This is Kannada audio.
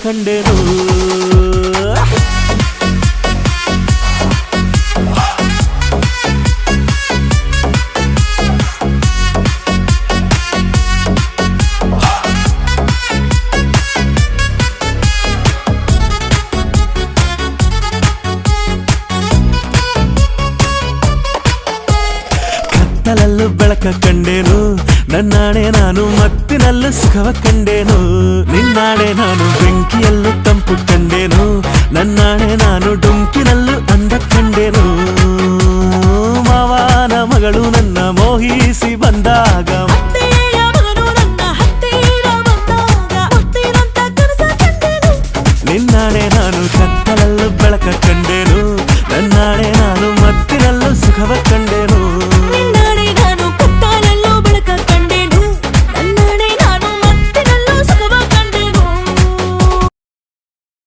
ಕಂಡೆನು ಕತ್ತಲಲ್ಲೂ ಬೆಳಕ ಕಂಡೇನು ನನ್ನಾಣೆ ನಾನು ಮತ್ತಿನಲ್ಲೂ ಸುಖವ ಕಂಡೇನು ನಿನ್ನಾಣೆ ನಾನು ಬೆಂಕಿ